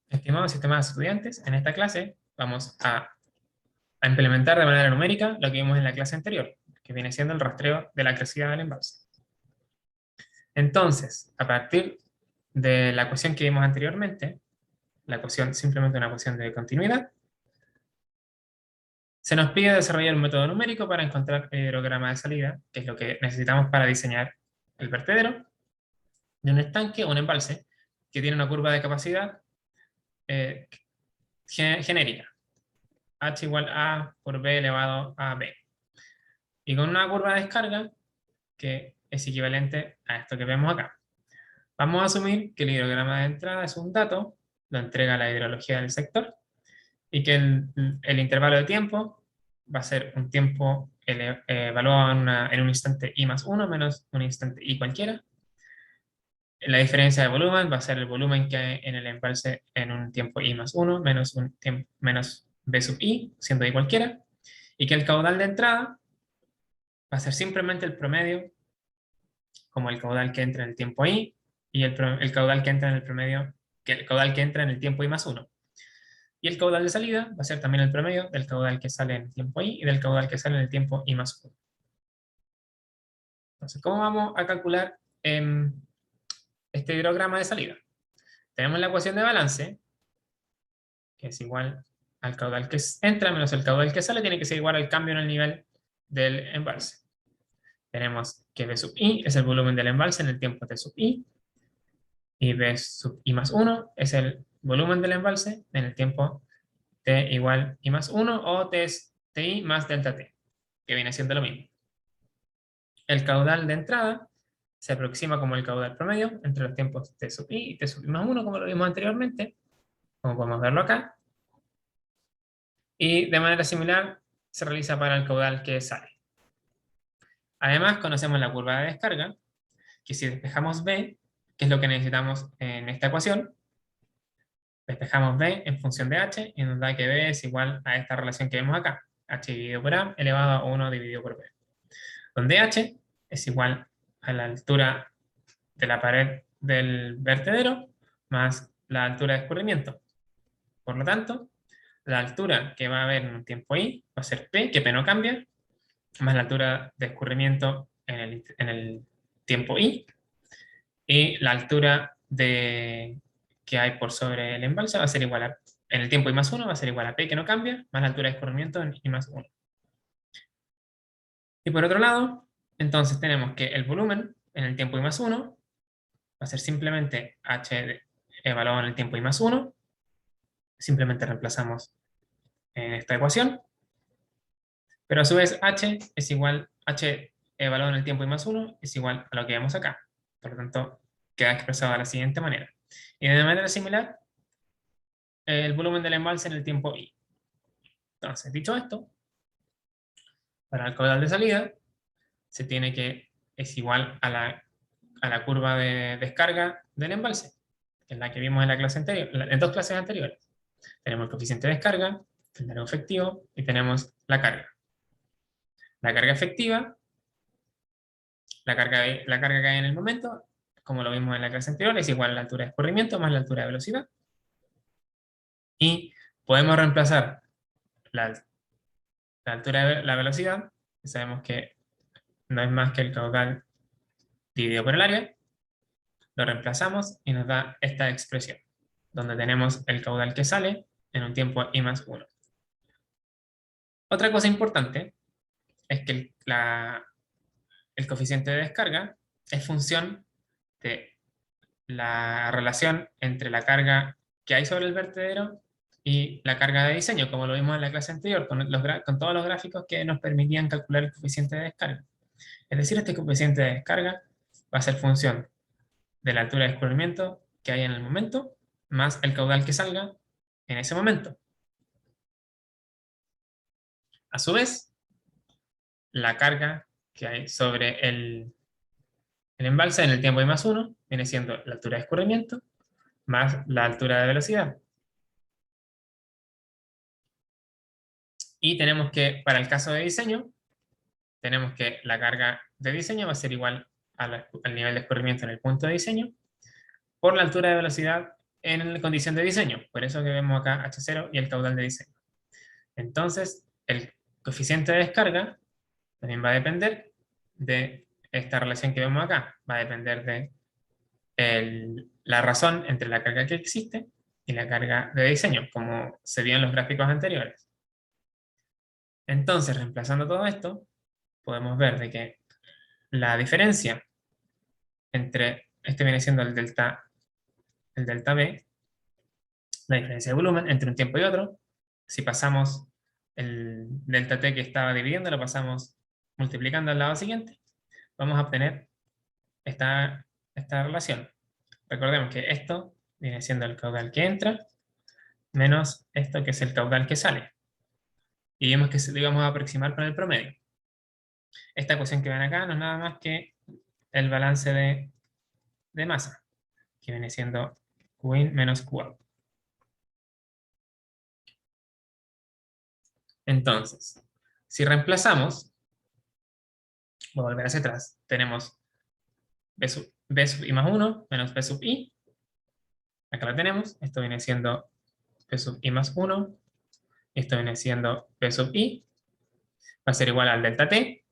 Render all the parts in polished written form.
Estimados y estimadas estudiantes, en esta clase vamos a implementar de manera numérica lo que vimos en la clase anterior, que viene siendo el rastreo de la crecida del embalse. Entonces, a partir de la ecuación que vimos anteriormente, la ecuación simplemente una ecuación de continuidad, se nos pide desarrollar un método numérico para encontrar el hidrograma de salida, que es lo que necesitamos para diseñar el vertedero de un estanque o un embalse que tiene una curva de capacidad genérica. H igual A por B elevado a B. Y con una curva de descarga que es equivalente a esto que vemos acá. Vamos a asumir que el hidrograma de entrada es un dato, lo entrega la hidrología del sector, y que el intervalo de tiempo va a ser un tiempo evaluado en un instante i más 1 menos un instante i cualquiera. La diferencia de volumen va a ser el volumen que hay en el embalse en un tiempo i más 1 menos un tiempo menos b sub i, siendo i cualquiera, y que el caudal de entrada va a ser simplemente el promedio, como el caudal que entra en el tiempo i, y el caudal que entra en el promedio, que el caudal que entra en el tiempo i más 1. Y el caudal de salida va a ser también el promedio del caudal que sale en el tiempo i y del caudal que sale en el tiempo i más 1. Entonces, ¿cómo vamos a calcular este hidrograma de salida? Tenemos la ecuación de balance, que es igual al caudal que entra menos el caudal que sale, tiene que ser igual al cambio en el nivel del embalse. Tenemos que B sub i es el volumen del embalse en el tiempo T sub i, y B sub i más 1 es el volumen del embalse en el tiempo T igual i más 1 o Ti más delta T, que viene siendo lo mismo. El caudal de entrada se aproxima como el caudal promedio entre los tiempos T sub i y T sub i más 1, como lo vimos anteriormente, como podemos verlo acá. Y de manera similar se realiza para el caudal que sale. Además, conocemos la curva de descarga, que si despejamos B, que es lo que necesitamos en esta ecuación, despejamos B en función de H y nos da que B es igual a esta relación que vemos acá, H dividido por A elevado a 1 dividido por B, donde H es igual a la altura de la pared del vertedero más la altura de escurrimiento. Por lo tanto, la altura que va a haber en un tiempo I va a ser P, que P no cambia, más la altura de escurrimiento en el tiempo I, y la altura que hay por sobre el embalse va a ser igual a, en el tiempo I más 1 va a ser igual a P, que no cambia, más la altura de escurrimiento en I más 1. Y por otro lado, entonces tenemos que el volumen en el tiempo I más 1 va a ser simplemente H evaluado en el tiempo I más 1, simplemente reemplazamos en esta ecuación, pero a su vez H es igual, H evaluado en el tiempo I más 1 es igual a lo que vemos acá. Por lo tanto, queda expresado de la siguiente manera. Y de manera similar, el volumen del embalse en el tiempo I. Entonces, dicho esto, para el caudal de salida, se tiene que es igual a la curva de descarga del embalse, que es la que vimos en la clase anterior, en dos clases anteriores. Tenemos el coeficiente de descarga, el largo efectivo, y tenemos la carga. La carga efectiva, la carga que hay en el momento, como lo vimos en la clase anterior, es igual a la altura de escurrimiento más la altura de velocidad. Y podemos reemplazar la altura de la velocidad, que sabemos que no es más que el caudal dividido por el área, lo reemplazamos y nos da esta expresión, donde tenemos el caudal que sale en un tiempo i más 1. Otra cosa importante es que el coeficiente de descarga es función de la relación entre la carga que hay sobre el vertedero y la carga de diseño, como lo vimos en la clase anterior, con todos los gráficos que nos permitían calcular el coeficiente de descarga. Es decir, este coeficiente de descarga va a ser función de la altura de escurrimiento que hay en el momento, más el caudal que salga en ese momento. A su vez, la carga que hay sobre el embalse en el tiempo I más 1 viene siendo la altura de escurrimiento más la altura de velocidad. Y tenemos que, para el caso de diseño, tenemos que la carga de diseño va a ser igual al nivel de escurrimiento en el punto de diseño por la altura de velocidad en la condición de diseño. Por eso que vemos acá H0 y el caudal de diseño. Entonces, el coeficiente de descarga también va a depender de esta relación que vemos acá. Va a depender de la razón entre la carga que existe y la carga de diseño, como se vio en los gráficos anteriores. Entonces, reemplazando todo esto, podemos ver de que la diferencia entre, este viene siendo el delta B, la diferencia de volumen entre un tiempo y otro, si pasamos el delta t que estaba dividiendo, lo pasamos multiplicando al lado siguiente, vamos a obtener esta relación. Recordemos que esto viene siendo el caudal que entra, menos esto que es el caudal que sale. Y vemos que lo íbamos a aproximar con el promedio. Esta ecuación que ven acá no es nada más que el balance de masa, que viene siendo Qin menos Qout. Entonces, si reemplazamos, voy a volver hacia atrás, tenemos B sub i más 1 menos B sub i. Acá lo tenemos. Esto viene siendo B sub i más 1. Esto viene siendo B sub i. Va a ser igual al delta t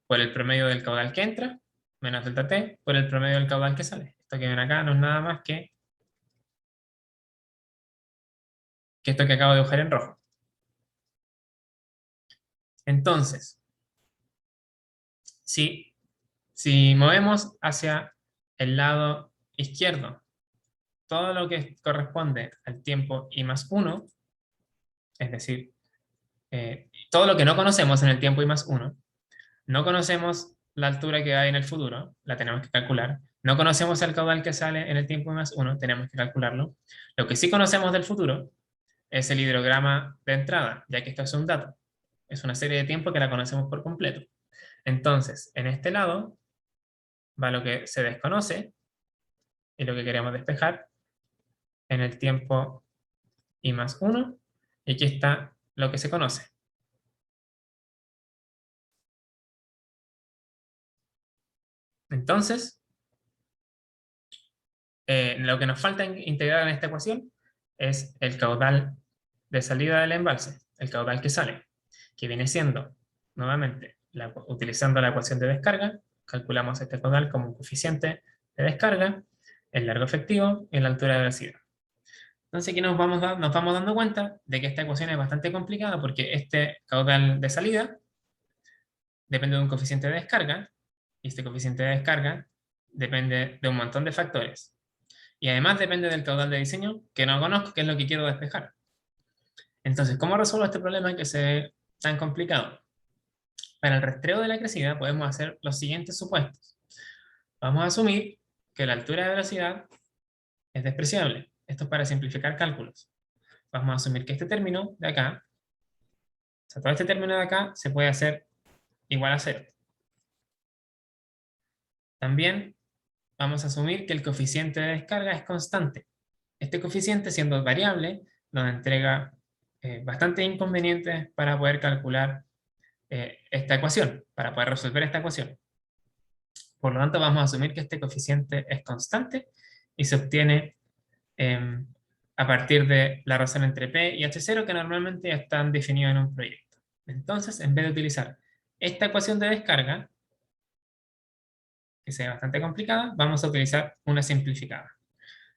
por el promedio del caudal que entra, menos delta t por el promedio del caudal que sale. Esto que ven acá no es nada más que esto que acabo de dibujar en rojo. Entonces, si movemos hacia el lado izquierdo todo lo que corresponde al tiempo i más 1, es decir, todo lo que no conocemos en el tiempo i más 1, no conocemos la altura que hay en el futuro, la tenemos que calcular. No conocemos el caudal que sale en el tiempo i más 1, tenemos que calcularlo. Lo que sí conocemos del futuro es el hidrograma de entrada, ya que esto es un dato. Es una serie de tiempo que la conocemos por completo. Entonces, en este lado va lo que se desconoce y lo que queremos despejar en el tiempo i más 1. Y aquí está lo que se conoce. Entonces, lo que nos falta integrar en esta ecuación es el caudal de salida del embalse, el caudal que sale, que viene siendo, nuevamente, utilizando la ecuación de descarga, calculamos este caudal como un coeficiente de descarga, el largo efectivo y la altura de velocidad. Entonces aquí nos vamos dando cuenta de que esta ecuación es bastante complicada porque este caudal de salida depende de un coeficiente de descarga, y este coeficiente de descarga depende de un montón de factores. Y además depende del caudal de diseño, que no conozco, que es lo que quiero despejar. Entonces, ¿cómo resuelvo este problema que se ve tan complicado? Para el rastreo de la crecida podemos hacer los siguientes supuestos. Vamos a asumir que la altura de velocidad es despreciable. Esto es para simplificar cálculos. Vamos a asumir que este término de acá, o sea, todo este término de acá se puede hacer igual a 0. También vamos a asumir que el coeficiente de descarga es constante. Este coeficiente, siendo variable, nos entrega bastantes inconvenientes para poder calcular esta ecuación, para poder resolver esta ecuación. Por lo tanto, vamos a asumir que este coeficiente es constante y se obtiene a partir de la razón entre P y H0, que normalmente ya están definidos en un proyecto. Entonces, en vez de utilizar esta ecuación de descarga, que sea bastante complicada, vamos a utilizar una simplificada.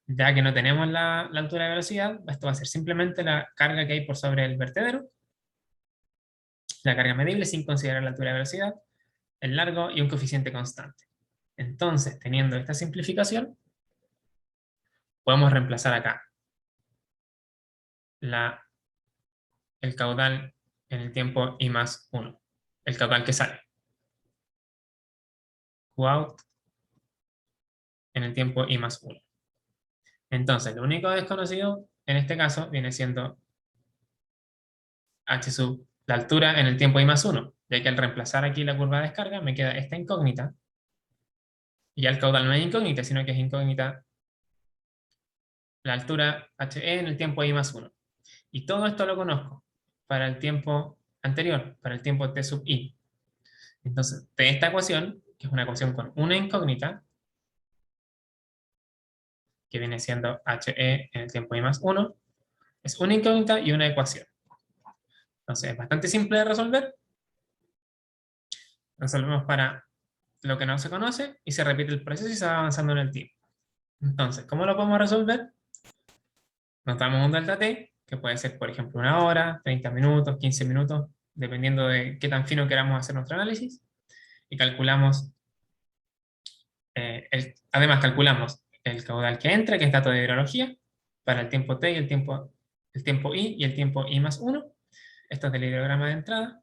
Ya que no tenemos la altura de velocidad, esto va a ser simplemente la carga que hay por sobre el vertedero, la carga medible sin considerar la altura de velocidad, el largo y un coeficiente constante. Entonces, teniendo esta simplificación, podemos reemplazar acá el caudal en el tiempo i más 1, el caudal que sale. Qout en el tiempo i más 1. Entonces, lo único desconocido en este caso viene siendo h sub, la altura en el tiempo i más 1, ya que al reemplazar aquí la curva de descarga me queda esta incógnita, y ya el caudal no es incógnita, sino que es incógnita la altura he en el tiempo i más 1. Y todo esto lo conozco para el tiempo anterior, para el tiempo t sub i. Entonces, de esta ecuación, que es una ecuación con una incógnita, que viene siendo HE en el tiempo I más 1, es una incógnita y una ecuación. Entonces es bastante simple de resolver. Resolvemos para lo que no se conoce y se repite el proceso y se va avanzando en el tiempo. Entonces, ¿cómo lo podemos resolver? Nos damos un delta t, que puede ser, por ejemplo, 1 hora, 30 minutos, 15 minutos, dependiendo de qué tan fino queramos hacer nuestro análisis, y calculamos, además calculamos el caudal que entra, que es dato de hidrología, para el tiempo t y el tiempo i y el tiempo i más 1. Esto es del hidrograma de entrada.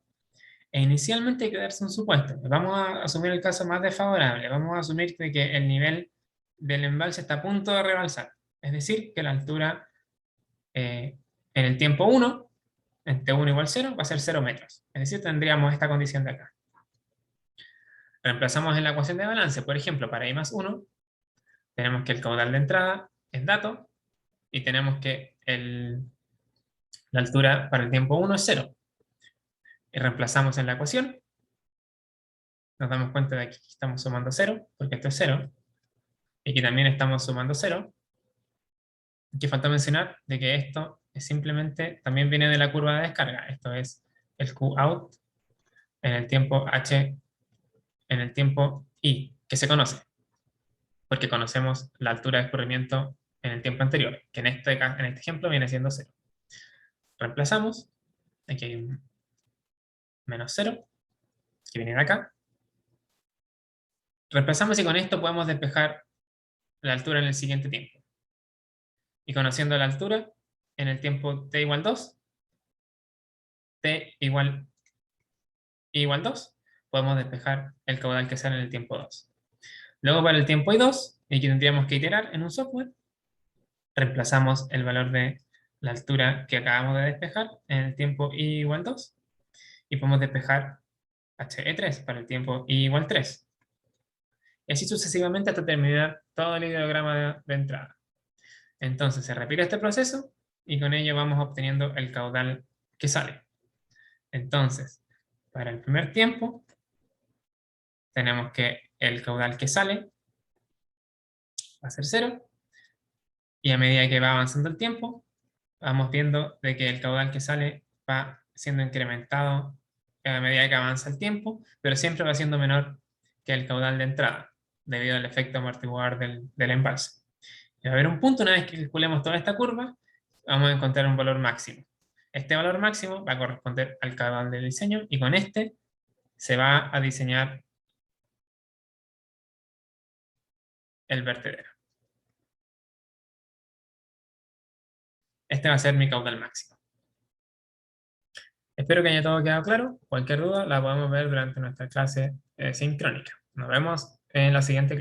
E inicialmente hay que darse un supuesto. Vamos a asumir el caso más desfavorable. Vamos a asumir de que el nivel del embalse está a punto de rebalsar. Es decir, que la altura en el tiempo 1, en T1 igual 0, va a ser 0 metros. Es decir, tendríamos esta condición de acá. Reemplazamos en la ecuación de balance, por ejemplo, para I más 1, tenemos que el caudal de entrada es dato, y tenemos que la altura para el tiempo 1 es 0. Y reemplazamos en la ecuación, nos damos cuenta de que aquí estamos sumando 0, porque esto es 0, y aquí también estamos sumando 0. Aquí falta mencionar de que esto es simplemente, también viene de la curva de descarga. Esto es el Qout en el tiempo h, en el tiempo i, que se conoce, porque conocemos la altura de escurrimiento en el tiempo anterior, que en este ejemplo viene siendo 0. Reemplazamos, aquí hay un menos 0, que viene de acá. Reemplazamos y con esto podemos despejar la altura en el siguiente tiempo. Y conociendo la altura, en el tiempo t igual 2, t igual 2, podemos despejar el caudal que sale en el tiempo 2. Luego para el tiempo I2, y aquí tendríamos que iterar en un software, reemplazamos el valor de la altura que acabamos de despejar en el tiempo I igual 2, y podemos despejar HE3 para el tiempo I igual 3. Y así sucesivamente hasta terminar todo el hidrograma de entrada. Entonces se repite este proceso y con ello vamos obteniendo el caudal que sale. Entonces, para el primer tiempo, tenemos que el caudal que sale va a ser 0, y a medida que va avanzando el tiempo, vamos viendo de que el caudal que sale va siendo incrementado a medida que avanza el tiempo, pero siempre va siendo menor que el caudal de entrada, debido al efecto amortiguador del embalse. Y va a haber un punto, una vez que calculemos toda esta curva, vamos a encontrar un valor máximo. Este valor máximo va a corresponder al caudal del diseño, y con este se va a diseñar el vertedero. Este va a ser mi caudal máximo. Espero que haya todo quedado claro. Cualquier duda la podemos ver durante nuestra clase sincrónica. Nos vemos en la siguiente clase.